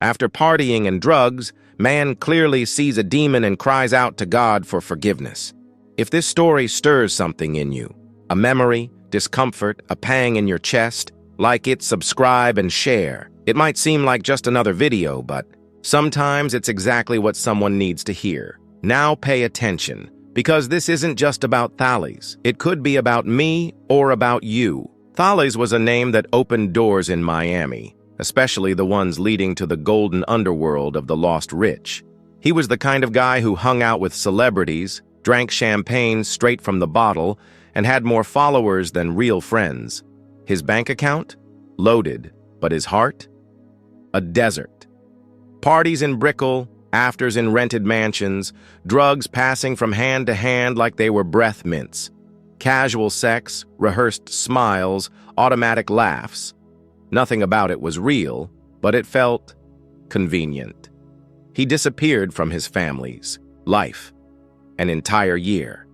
After partying and drugs, man clearly sees a demon and cries out to God for forgiveness. If this story stirs something in you, a memory, discomfort, a pang in your chest, like it, subscribe, and share. It might seem like just another video, but sometimes it's exactly what someone needs to hear. Now pay attention, because this isn't just about Thales. It could be about me or about you. Thales was a name that opened doors in Miami, especially the ones leading to the golden underworld of the lost rich. He was the kind of guy who hung out with celebrities, drank champagne straight from the bottle, and had more followers than real friends. His bank account? Loaded, but his heart? A desert. Parties in Brickell, afters in rented mansions, drugs passing from hand to hand like they were breath mints, casual sex, rehearsed smiles, automatic laughs. Nothing about it was real, but it felt convenient. He disappeared from his family's life, an entire year.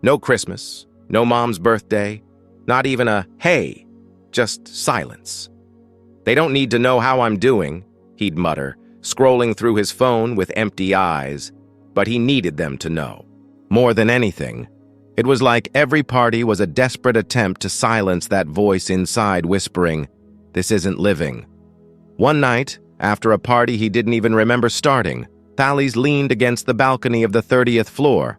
No Christmas, no mom's birthday, not even a hey, just silence. They don't need to know how I'm doing, he'd mutter, scrolling through his phone with empty eyes, but he needed them to know. More than anything, it was like every party was a desperate attempt to silence that voice inside whispering, "This isn't living." One night, after a party he didn't even remember starting, Thales leaned against the balcony of the 30th floor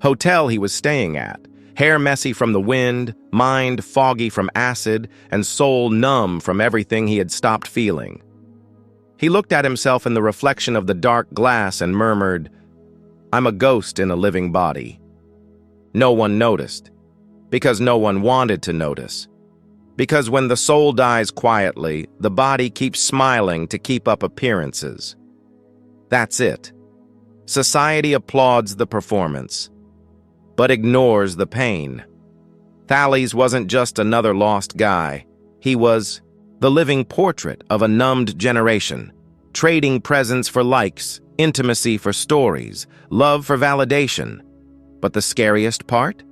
hotel he was staying at, hair messy from the wind, mind foggy from acid, and soul numb from everything he had stopped feeling. He looked at himself in the reflection of the dark glass and murmured, "I'm a ghost in a living body." No one noticed, because no one wanted to notice. Because when the soul dies quietly, the body keeps smiling to keep up appearances. That's it. Society applauds the performance, but ignores the pain. Thales wasn't just another lost guy. He was the living portrait of a numbed generation, trading presents for likes, intimacy for stories, love for validation. But the scariest part?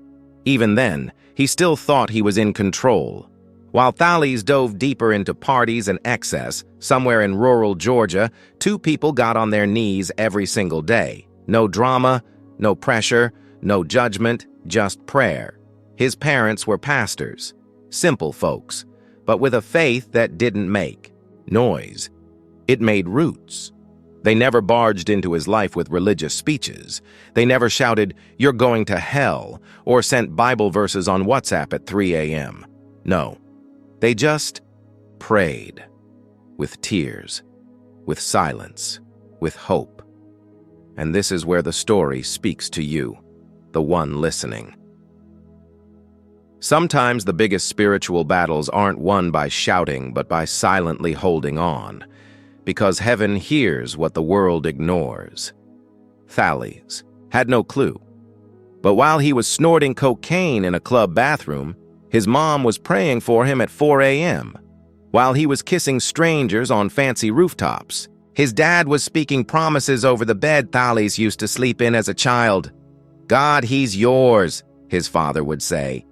Even then, he still thought he was in control. While Thales dove deeper into parties and excess, somewhere in rural Georgia, two people got on their knees every single day. No drama, no pressure, no judgment, just prayer. His parents were pastors, simple folks, but with a faith that didn't make noise. It made roots. They never barged into his life with religious speeches. They never shouted, "You're going to hell," or sent Bible verses on WhatsApp at 3 a.m. No, they just prayed. With tears, with silence, with hope. And this is where the story speaks to you, the one listening. Sometimes the biggest spiritual battles aren't won by shouting, but by silently holding on, because heaven hears what the world ignores. Thales had no clue. But while he was snorting cocaine in a club bathroom, his mom was praying for him at 4 a.m. While he was kissing strangers on fancy rooftops, his dad was speaking promises over the bed Thales used to sleep in as a child. "God, he's yours," his father would say.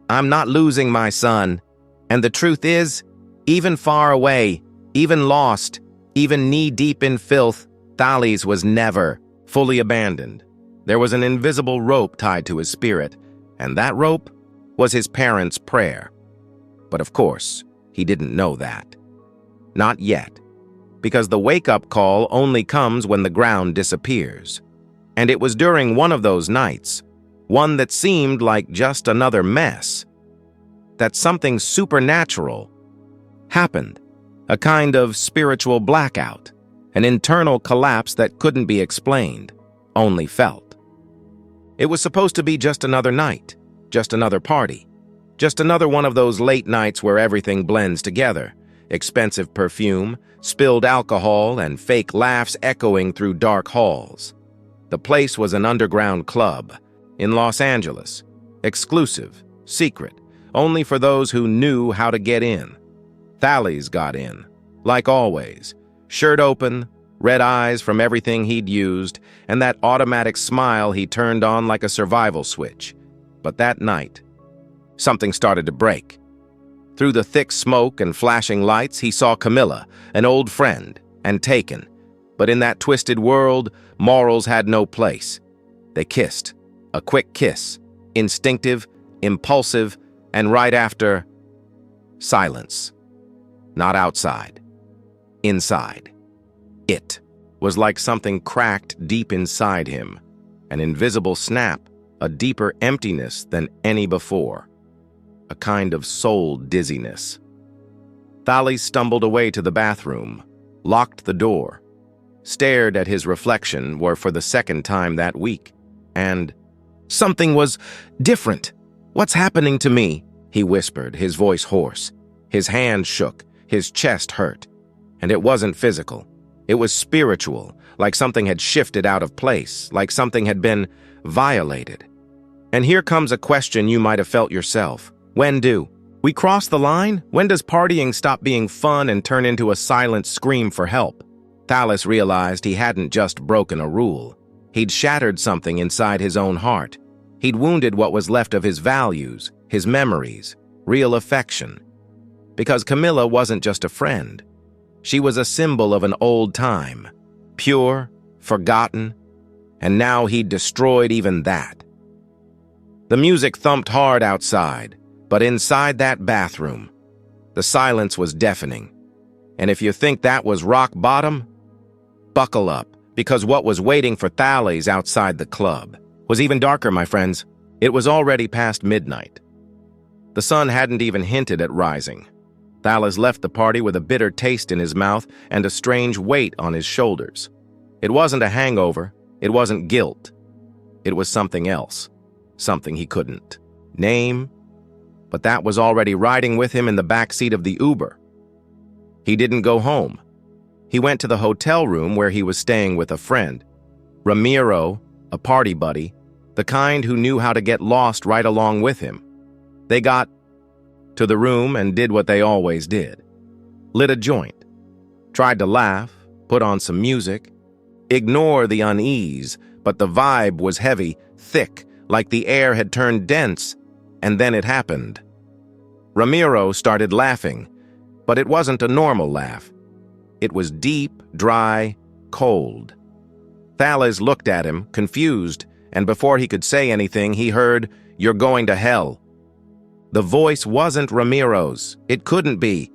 "I'm not losing my son." And the truth is, even far away, even lost, even knee-deep in filth, Thales was never fully abandoned. There was an invisible rope tied to his spirit, and that rope was his parents' prayer. But of course, he didn't know that. Not yet, because the wake-up call only comes when the ground disappears. And it was during one of those nights, one that seemed like just another mess, that something supernatural happened. A kind of spiritual blackout, an internal collapse that couldn't be explained, only felt. It was supposed to be just another night, just another party, just another one of those late nights where everything blends together. Expensive perfume, spilled alcohol, and fake laughs echoing through dark halls. The place was an underground club in Los Angeles, exclusive, secret, only for those who knew how to get in. Thales got in, like always, shirt open, red eyes from everything he'd used, and that automatic smile he turned on like a survival switch. But that night, something started to break. Through the thick smoke and flashing lights, he saw Camilla, an old friend. and taken. But in that twisted world, morals had no place. They kissed. A quick kiss. Instinctive, impulsive, and right after, silence. Not outside. Inside. It was like something cracked deep inside him. An invisible snap, a deeper emptiness than any before. A kind of soul dizziness. Thales stumbled away to the bathroom, locked the door, stared at his reflection for the second time that week, and something was different. "What's happening to me?" he whispered, his voice hoarse. His hand shook, his chest hurt. And it wasn't physical. It was spiritual, like something had shifted out of place, like something had been violated. And here comes a question you might have felt yourself. When do we cross the line? When does partying stop being fun and turn into a silent scream for help? Thales realized he hadn't just broken a rule. He'd shattered something inside his own heart. He'd wounded what was left of his values, his memories, real affection. Because Camilla wasn't just a friend. She was a symbol of an old time, pure, forgotten, and now he'd destroyed even that. The music thumped hard outside, but inside that bathroom, the silence was deafening. And if you think that was rock bottom, buckle up, because what was waiting for Thales outside the club was even darker, my friends. It was already past midnight. The sun hadn't even hinted at rising. Thales left the party with a bitter taste in his mouth and a strange weight on his shoulders. It wasn't a hangover, it wasn't guilt. It was something else, something he couldn't name, but that was already riding with him in the backseat of the Uber. He didn't go home. He went to the hotel room where he was staying with a friend. Ramiro, a party buddy, the kind who knew how to get lost right along with him. They got to the room and did what they always did. Lit a joint. Tried to laugh, put on some music. Ignore the unease, but the vibe was heavy, thick, like the air had turned dense, and then it happened. Ramiro started laughing, but it wasn't a normal laugh. It was deep, dry, cold. Thales looked at him, confused, and before he could say anything, he heard, "You're going to hell." The voice wasn't Ramiro's. It couldn't be.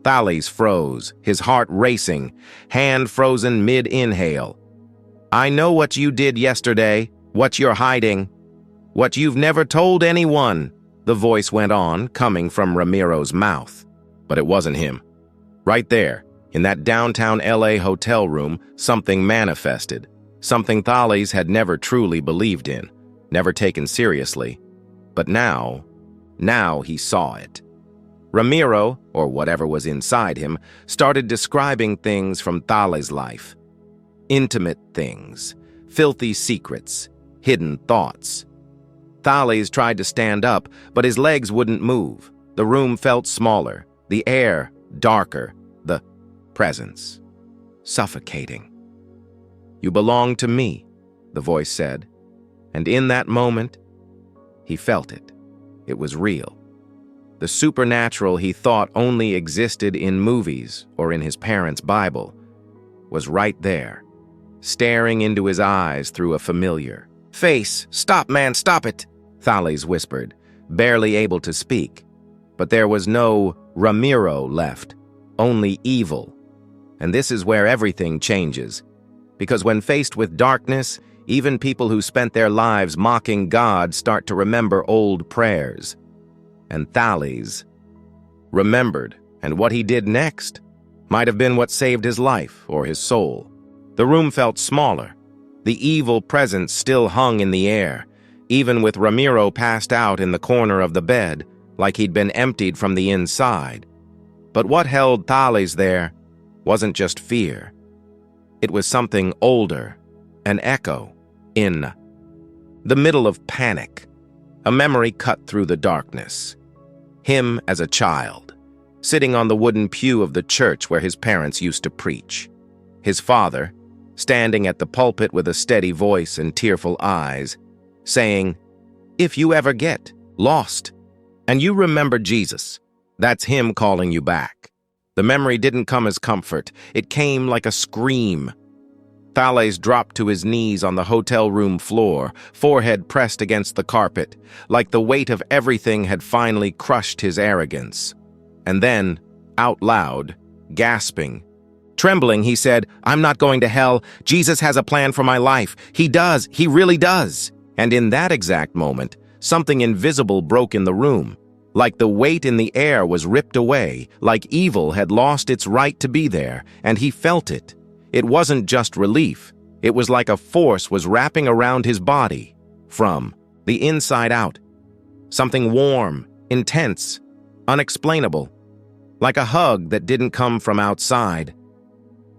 Thales froze, his heart racing, hand frozen mid-inhale. "I know what you did yesterday, what you're hiding, what you've never told anyone," the voice went on, coming from Ramiro's mouth. But it wasn't him. Right there, in that downtown LA hotel room, something manifested. Something Thales had never truly believed in, never taken seriously. But now he saw it. Ramiro, or whatever was inside him, started describing things from Thales' life. Intimate things, filthy secrets, hidden thoughts. Thales tried to stand up, but his legs wouldn't move. The room felt smaller, the air darker, the presence suffocating. "You belong to me," the voice said, and in that moment, he felt it. It was real. The supernatural he thought only existed in movies or in his parents' Bible was right there, staring into his eyes through a familiar face. "Stop, man, stop it," Thales whispered, barely able to speak. But there was no Ramiro left, only evil. And this is where everything changes. Because when faced with darkness, even people who spent their lives mocking God start to remember old prayers. And Thales remembered, and what he did next might have been what saved his life or his soul. The room felt smaller. The evil presence still hung in the air, even with Ramiro passed out in the corner of the bed, like he'd been emptied from the inside. But what held Thales there wasn't just fear. It was something older, an echo, in the middle of panic. A memory cut through the darkness. Him as a child, sitting on the wooden pew of the church where his parents used to preach. His father, standing at the pulpit with a steady voice and tearful eyes, saying, "If you ever get lost, and you remember Jesus, that's him calling you back." The memory didn't come as comfort. It came like a scream. Thales dropped to his knees on the hotel room floor, forehead pressed against the carpet, like the weight of everything had finally crushed his arrogance. And then, out loud, gasping, trembling, he said, "I'm not going to hell. Jesus has a plan for my life. He does. He really does." And in that exact moment, something invisible broke in the room. Like the weight in the air was ripped away, like evil had lost its right to be there, and he felt it. It wasn't just relief. It was like a force was wrapping around his body, from the inside out. Something warm, intense, unexplainable, like a hug that didn't come from outside,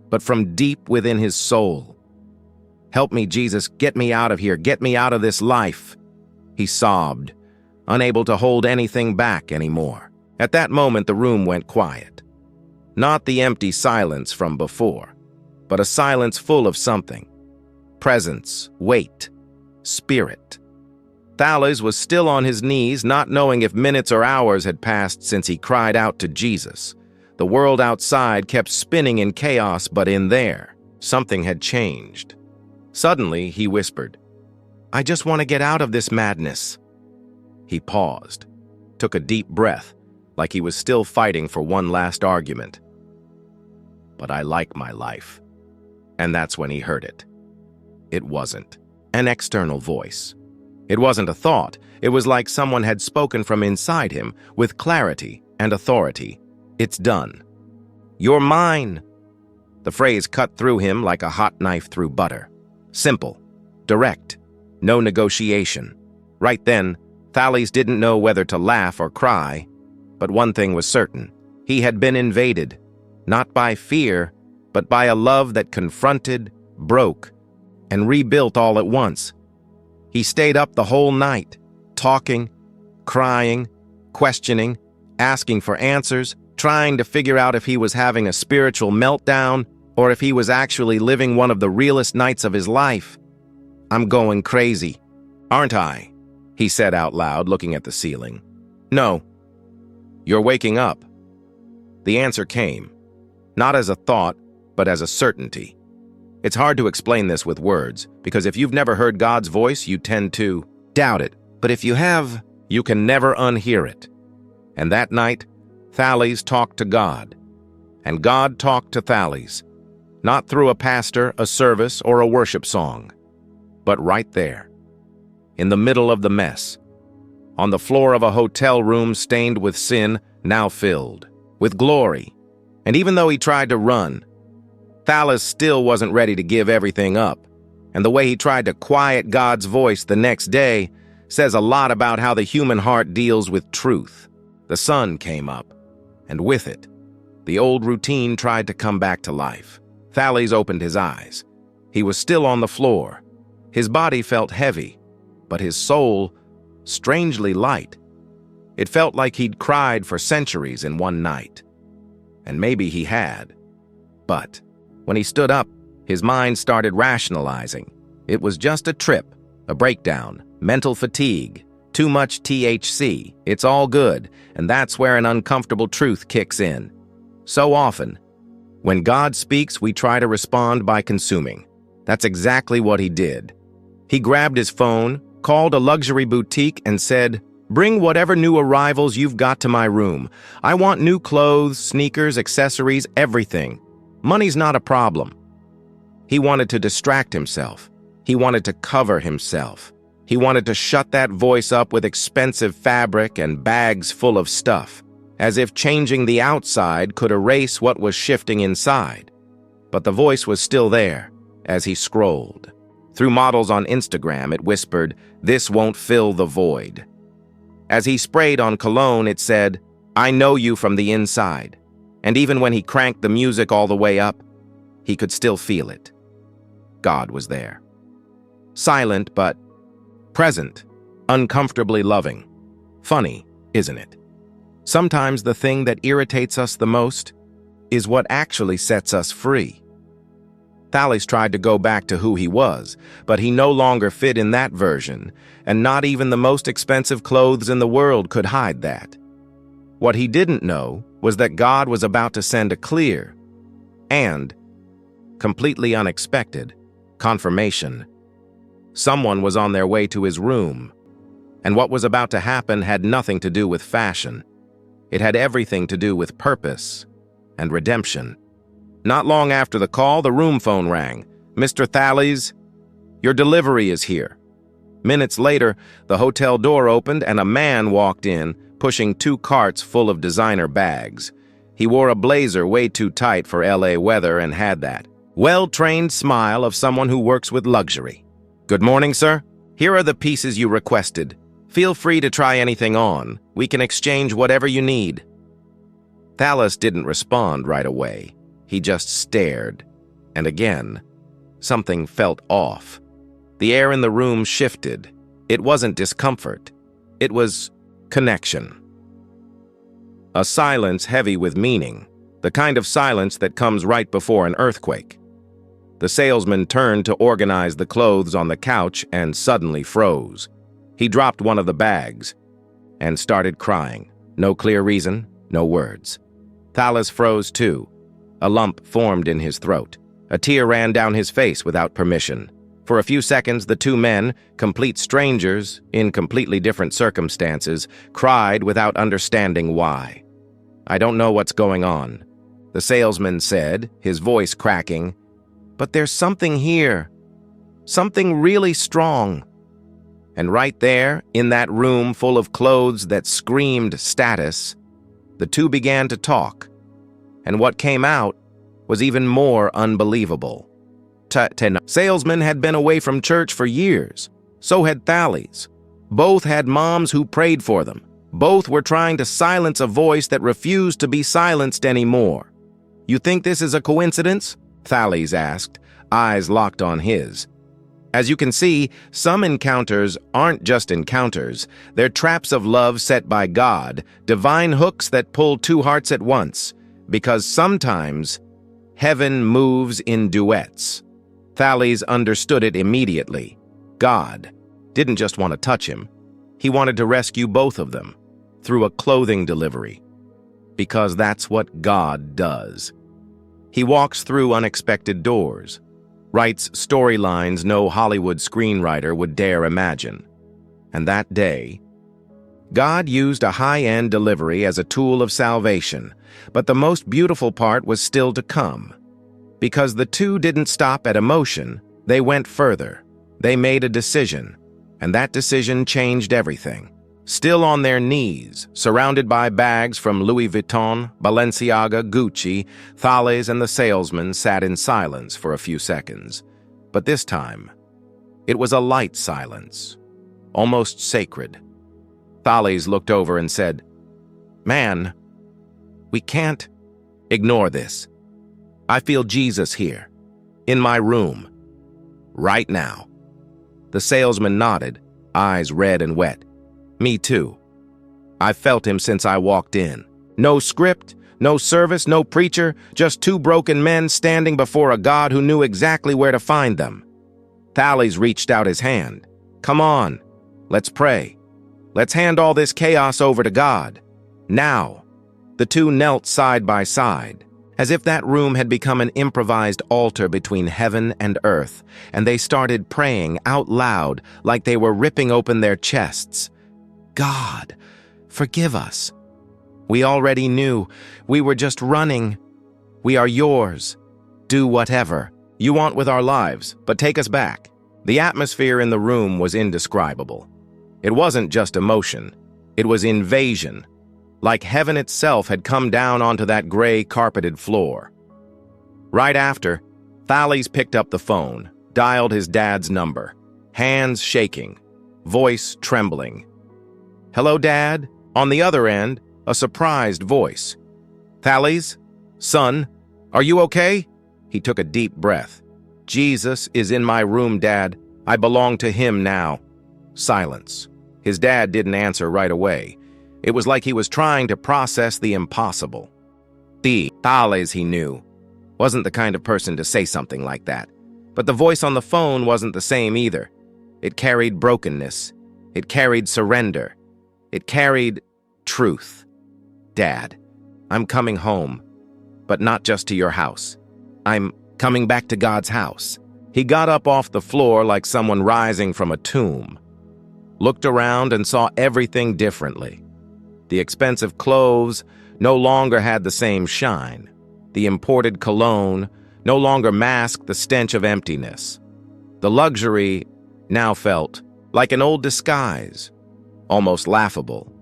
but from deep within his soul. "Help me, Jesus, get me out of here, get me out of this life," he sobbed, unable to hold anything back anymore. At that moment, the room went quiet. Not the empty silence from before, but a silence full of something. Presence, weight, spirit. Thales was still on his knees, not knowing if minutes or hours had passed since he cried out to Jesus. The world outside kept spinning in chaos, but in there, something had changed. Suddenly, he whispered, "I just want to get out of this madness." He paused, took a deep breath, like he was still fighting for one last argument. "But I like my life." And that's when he heard it. It wasn't an external voice. It wasn't a thought. It was like someone had spoken from inside him with clarity and authority. "It's done. You're mine." The phrase cut through him like a hot knife through butter. Simple, direct, no negotiation. Right then, Thales didn't know whether to laugh or cry, but one thing was certain. He had been invaded, not by fear, but by a love that confronted, broke, and rebuilt all at once. He stayed up the whole night, talking, crying, questioning, asking for answers, trying to figure out if he was having a spiritual meltdown or if he was actually living one of the realest nights of his life. "I'm going crazy, aren't I?" he said out loud, looking at the ceiling. "No, you're waking up." The answer came, not as a thought, but as a certainty. It's hard to explain this with words, because if you've never heard God's voice, you tend to doubt it. But if you have, you can never unhear it. And that night, Thales talked to God, and God talked to Thales, not through a pastor, a service, or a worship song, but right there, in the middle of the mess, on the floor of a hotel room stained with sin, now filled with glory. And even though he tried to run, Thales still wasn't ready to give everything up. And the way he tried to quiet God's voice the next day says a lot about how the human heart deals with truth. The sun came up, and with it, the old routine tried to come back to life. Thales opened his eyes. He was still on the floor. His body felt heavy, but his soul strangely light. It felt like he'd cried for centuries in one night. And maybe he had. But when he stood up, his mind started rationalizing. It was just a trip, a breakdown, mental fatigue, too much THC. It's all good, and that's where an uncomfortable truth kicks in. So often, when God speaks, we try to respond by consuming. That's exactly what he did. He grabbed his phone, called a luxury boutique, and said, "Bring whatever new arrivals you've got to my room. I want new clothes, sneakers, accessories, everything. Money's not a problem." He wanted to distract himself. He wanted to cover himself. He wanted to shut that voice up with expensive fabric and bags full of stuff, as if changing the outside could erase what was shifting inside. But the voice was still there as he scrolled. Through models on Instagram, it whispered, "This won't fill the void." As he sprayed on cologne, it said, "I know you from the inside." And even when he cranked the music all the way up, he could still feel it. God was there. Silent, but present, uncomfortably loving. Funny, isn't it? Sometimes the thing that irritates us the most is what actually sets us free. Thales tried to go back to who he was, but he no longer fit in that version, and not even the most expensive clothes in the world could hide that. What he didn't know was that God was about to send a clear and completely unexpected confirmation. Someone was on their way to his room, and what was about to happen had nothing to do with fashion. It had everything to do with purpose and redemption. Not long after the call, the room phone rang. "Mr. Thalles, your delivery is here." Minutes later, the hotel door opened and a man walked in, pushing 2 carts full of designer bags. He wore a blazer way too tight for LA weather and had that well-trained smile of someone who works with luxury. "Good morning, sir. Here are the pieces you requested. Feel free to try anything on. We can exchange whatever you need." Thalles didn't respond right away. He just stared. And again, something felt off. The air in the room shifted. It wasn't discomfort. It was connection. A silence heavy with meaning, the kind of silence that comes right before an earthquake. The salesman turned to organize the clothes on the couch and suddenly froze. He dropped one of the bags and started crying. No clear reason, no words. Thalles froze too. A lump formed in his throat. A tear ran down his face without permission. For a few seconds, the 2 men, complete strangers in completely different circumstances, cried without understanding why. "I don't know what's going on," the salesman said, his voice cracking. "But there's something here. Something really strong." And right there, in that room full of clothes that screamed status, the 2 began to talk. And what came out was even more unbelievable. Salesman had been away from church for years. So had Thalles. Both had moms who prayed for them. Both were trying to silence a voice that refused to be silenced anymore. "You think this is a coincidence?" Thalles asked, eyes locked on his. As you can see, some encounters aren't just encounters. They're traps of love set by God, divine hooks that pull 2 hearts at once. Because sometimes, heaven moves in duets. Thalles understood it immediately. God didn't just want to touch him. He wanted to rescue both of them through a clothing delivery. Because that's what God does. He walks through unexpected doors, writes storylines no Hollywood screenwriter would dare imagine. And that day, God used a high-end delivery as a tool of salvation, but the most beautiful part was still to come. Because the 2 didn't stop at emotion, they went further. They made a decision, and that decision changed everything. Still on their knees, surrounded by bags from Louis Vuitton, Balenciaga, Gucci, Thalles and the salesman sat in silence for a few seconds. But this time, it was a light silence, almost sacred. Thalles looked over and said, "Man, we can't ignore this. I feel Jesus here, in my room, right now." The salesman nodded, eyes red and wet. "Me too. I've felt him since I walked in. No script, no service, no preacher, just 2 broken men standing before a God who knew exactly where to find them." Thalles reached out his hand. "Come on, let's pray. Let's hand all this chaos over to God. Now." The 2 knelt side by side, as if that room had become an improvised altar between heaven and earth, and they started praying out loud like they were ripping open their chests. "God, forgive us. We already knew. We were just running. We are yours. Do whatever you want with our lives, but take us back." The atmosphere in the room was indescribable. It wasn't just emotion. It was invasion. Like heaven itself had come down onto that gray carpeted floor. Right after, Thalles picked up the phone, dialed his dad's number, hands shaking, voice trembling. "Hello, Dad?" On the other end, a surprised voice. "Thalles? Son, are you okay?" He took a deep breath. "Jesus is in my room, Dad. I belong to him now." Silence. His dad didn't answer right away. It was like he was trying to process the impossible. Thalles, he knew, wasn't the kind of person to say something like that. But the voice on the phone wasn't the same either. It carried brokenness. It carried surrender. It carried truth. Dad, I'm coming home, but not just to your house. I'm coming back to God's house. He got up off the floor like someone rising from a tomb, looked around and saw everything differently. The expensive clothes no longer had the same shine. The imported cologne no longer masked the stench of emptiness. The luxury now felt like an old disguise, almost laughable.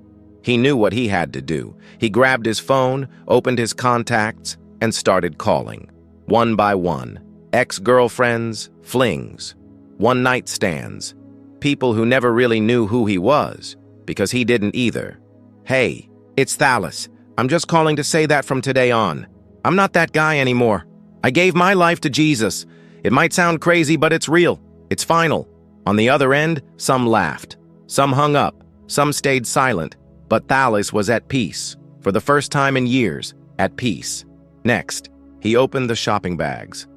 He knew what he had to do. He grabbed his phone, opened his contacts, and started calling. One by one, ex-girlfriends, flings, one-night stands, people who never really knew who he was, because he didn't either. Hey, it's Thalis. I'm just calling to say that from today on, I'm not that guy anymore. I gave my life to Jesus. It might sound crazy, but it's real. It's final. On the other end, some laughed. Some hung up. Some stayed silent. But Thalis was at peace. For the first time in years, at peace. Next, he opened the shopping bags.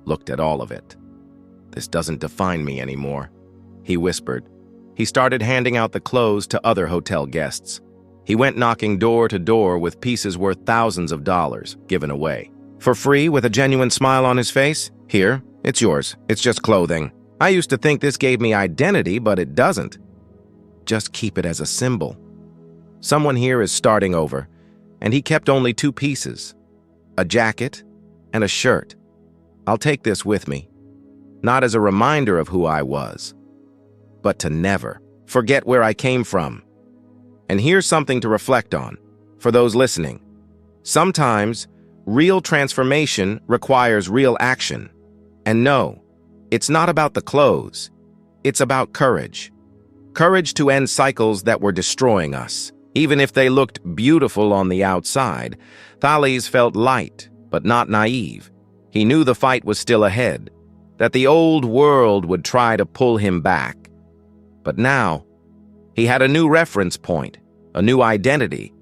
Looked at all of it. This doesn't define me anymore, he whispered. He started handing out the clothes to other hotel guests. He went knocking door to door with pieces worth thousands of dollars given away. For free, with a genuine smile on his face? Here, it's yours. It's just clothing. I used to think this gave me identity, but it doesn't. Just keep it as a symbol. Someone here is starting over, and he kept only 2 pieces, a jacket and a shirt. I'll take this with me, not as a reminder of who I was, but to never forget where I came from. And here's something to reflect on for those listening. Sometimes, real transformation requires real action. And no, it's not about the clothes. It's about courage. Courage to end cycles that were destroying us. Even if they looked beautiful on the outside, Thalis felt light, but not naive. He knew the fight was still ahead, that the old world would try to pull him back. But now, he had a new reference point, a new identity,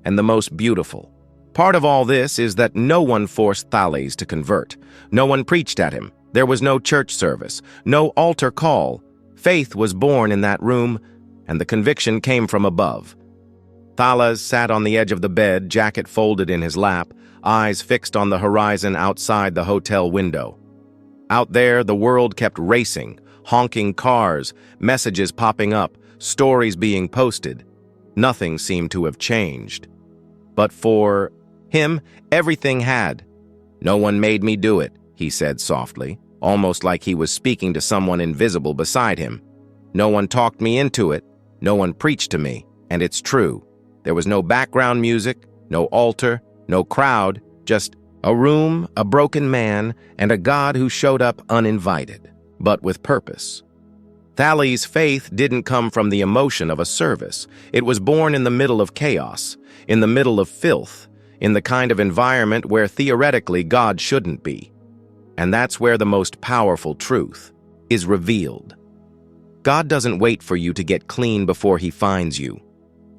and the most beautiful. Part of all this is that no one forced Thalis to convert. No one preached at him. There was no church service, no altar call. Faith was born in that room, and the conviction came from above. Thalis sat on the edge of the bed, jacket folded in his lap, eyes fixed on the horizon outside the hotel window. Out there, the world kept racing, honking cars, messages popping up, stories being posted. Nothing seemed to have changed. But for him, everything had. No one made me do it, he said softly, almost like he was speaking to someone invisible beside him. No one talked me into it. No one preached to me. And it's true. There was no background music, no altar, no crowd, just a room, a broken man, and a God who showed up uninvited, but with purpose. Thalis' faith didn't come from the emotion of a service. It was born in the middle of chaos, in the middle of filth, in the kind of environment where theoretically God shouldn't be. And that's where the most powerful truth is revealed. God doesn't wait for you to get clean before he finds you.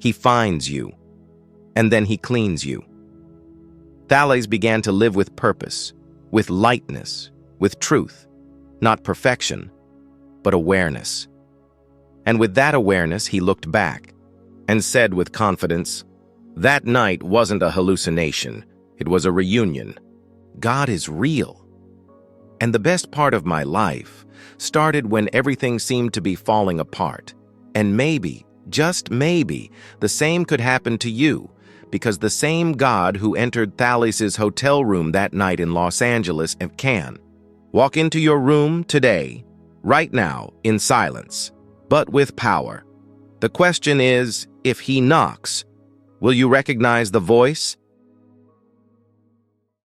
He finds you, and then he cleans you. Thalis began to live with purpose, with lightness, with truth, not perfection, but awareness. And with that awareness, he looked back and said with confidence, "That night wasn't a hallucination. It was a reunion. God is real. And the best part of my life started when everything seemed to be falling apart. And maybe, just maybe, the same could happen to you, because the same God who entered Thalis' hotel room that night in Los Angeles can walk into your room today, right now, in silence, but with power. The question is, if he knocks, will you recognize the voice